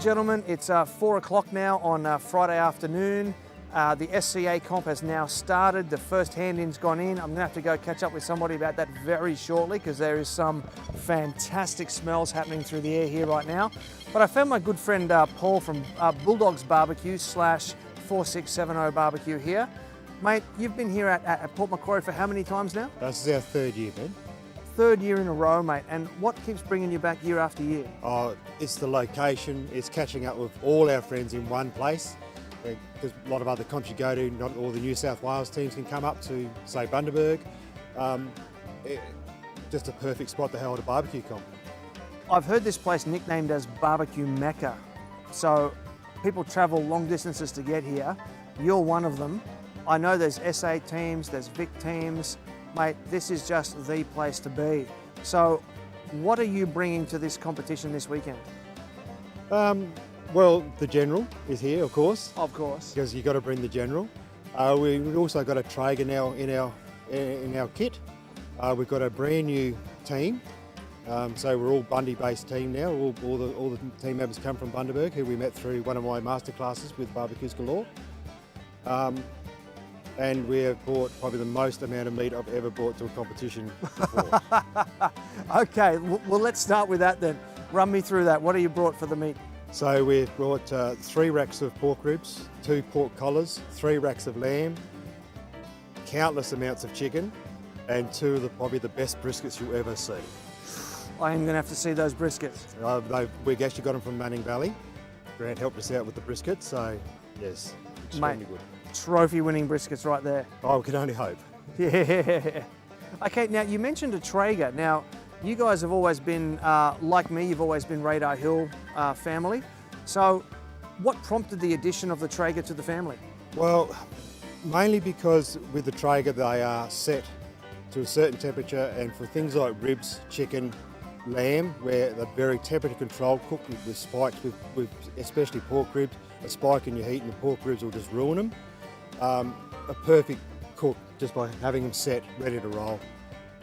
and gentlemen, it's 4 o'clock now on Friday afternoon. The SCA comp has now started. The first hand-in's gone in. I'm gonna have to go catch up with somebody about that very shortly because there is some fantastic smells happening through the air here right now. But I found my good friend Paul from Bulldogs BBQ / 4670 BBQ here. Mate, you've been here at Port Macquarie for how many times now? This is our third year, Ben. Third year in a row, mate. And what keeps bringing you back year after year? Oh, it's the location. It's catching up with all our friends in one place. Because a lot of other comps you go to, not all the New South Wales teams can come up to, say, Bundaberg. Just a perfect spot to hold a barbecue comp. I've heard this place nicknamed as Barbecue Mecca. So people travel long distances to get here. You're one of them. I know there's SA teams, there's Vic teams. Mate, this is just the place to be. So what are you bringing to this competition this weekend? Well, the General is here, of course. Of course. Because you've got to bring the General. We've also got a Trager now in our kit. We've got a brand new team. So we're all Bundy-based team now. All the team members come from Bundaberg, who we met through one of my masterclasses with Barbecues Galore. And we have bought probably the most amount of meat I've ever brought to a competition before. Okay, well let's start with that then. Run me through that. What have you brought for the meat? So we've brought 3 racks of pork ribs, 2 pork collars, 3 racks of lamb, countless amounts of chicken, and 2 of probably the best briskets you'll ever see. I am going to have to see those briskets. We've actually got them from Manning Valley. Grant helped us out with the briskets, so yes, extremely good. Trophy-winning briskets right there. Oh, we can only hope. Yeah. Okay, now you mentioned a Traeger. Now, you guys have always been, like me, you've always been Radar Hill family. So, what prompted the addition of the Traeger to the family? Well, mainly because with the Traeger they are set to a certain temperature, and for things like ribs, chicken, lamb, where they're very temperature controlled, cooked with spikes, with especially pork ribs, a spike in your heat and the pork ribs will just ruin them. A perfect cook just by having them set, ready to roll.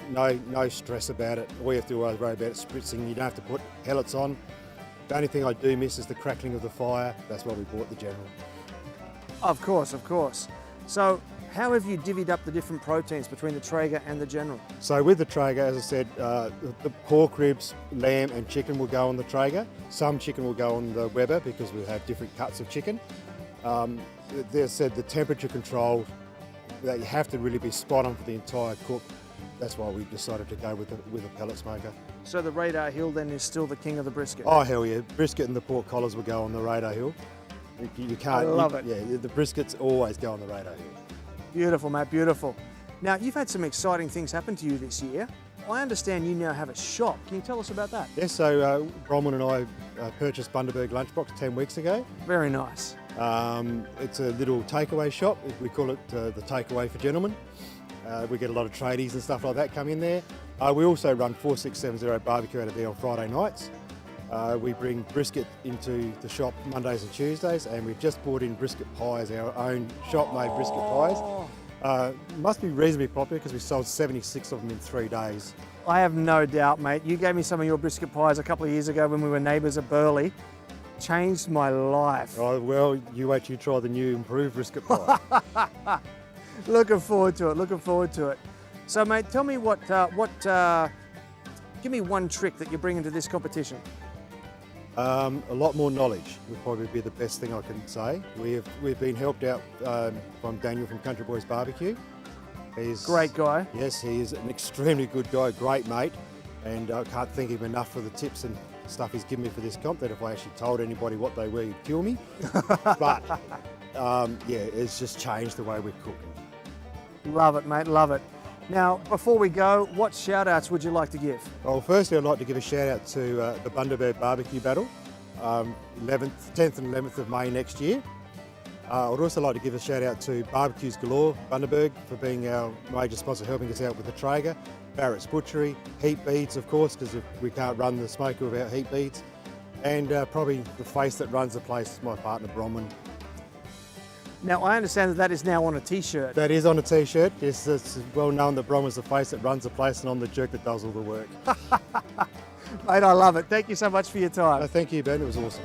No stress about it. All you have to worry about is spritzing. You don't have to put pellets on. The only thing I do miss is the crackling of the fire. That's why we bought the General. Of course, of course. So, how have you divvied up the different proteins between the Traeger and the General? So with the Traeger, as I said, the pork ribs, lamb and chicken will go on the Traeger. Some chicken will go on the Weber because we have different cuts of chicken. They said the temperature control, that you have to really be spot on for the entire cook. That's why we decided to go with a pellet smoker. So the Radar Hill then is still the king of the brisket? Oh hell yeah, brisket and the pork collars will go on the Radar Hill. You can't. I love it. Yeah, the briskets always go on the Radar Hill. Beautiful, mate, beautiful. Now, you've had some exciting things happen to you this year. I understand you now have a shop. Can you tell us about that? Yes, so Bronwyn and I purchased Bundaberg Lunchbox 10 weeks ago. Very nice. It's a little takeaway shop. We call it the Takeaway for Gentlemen. We get a lot of tradies and stuff like that come in there. We also run 4670 BBQ out of there on Friday nights. We bring brisket into the shop Mondays and Tuesdays, and we've just brought in brisket pies, our own shop-made brisket pies. Must be reasonably popular because we sold 76 of them in 3 days. I have no doubt, mate. You gave me some of your brisket pies a couple of years ago when we were neighbours at Burleigh. Changed my life. Oh, well, you wait till you try the new improved brisket pie. Looking forward to it, looking forward to it. So, mate, tell me give me one trick that you're bringing to this competition. A lot more knowledge would probably be the best thing I can say. We've been helped out from Daniel from Country Boys BBQ. He's great guy. Yes, he is an extremely good guy, great mate, and I can't thank him enough for the tips and stuff he's given me for this comp. That if I actually told anybody what they were, he'd kill me. But yeah, it's just changed the way we're cooking. Love it, mate, love it. Now, before we go, what shout-outs would you like to give? Well, firstly, I'd like to give a shout-out to the Bundaberg BBQ Battle, 10th and 11th of May next year. I'd also like to give a shout-out to Barbecues Galore, Bundaberg, for being our major sponsor, helping us out with the Traeger, Barrett's Butchery, Heat Beads, of course, because we can't run the smoker without heat beads, and probably the face that runs the place is my partner, Bronwyn. Now, I understand that is now on a T-shirt. That is on a T-shirt. Yes, it's well known that Bronwyn's the face that runs the place and I'm the jerk that does all the work. Mate, I love it. Thank you so much for your time. Thank you, Ben. It was awesome.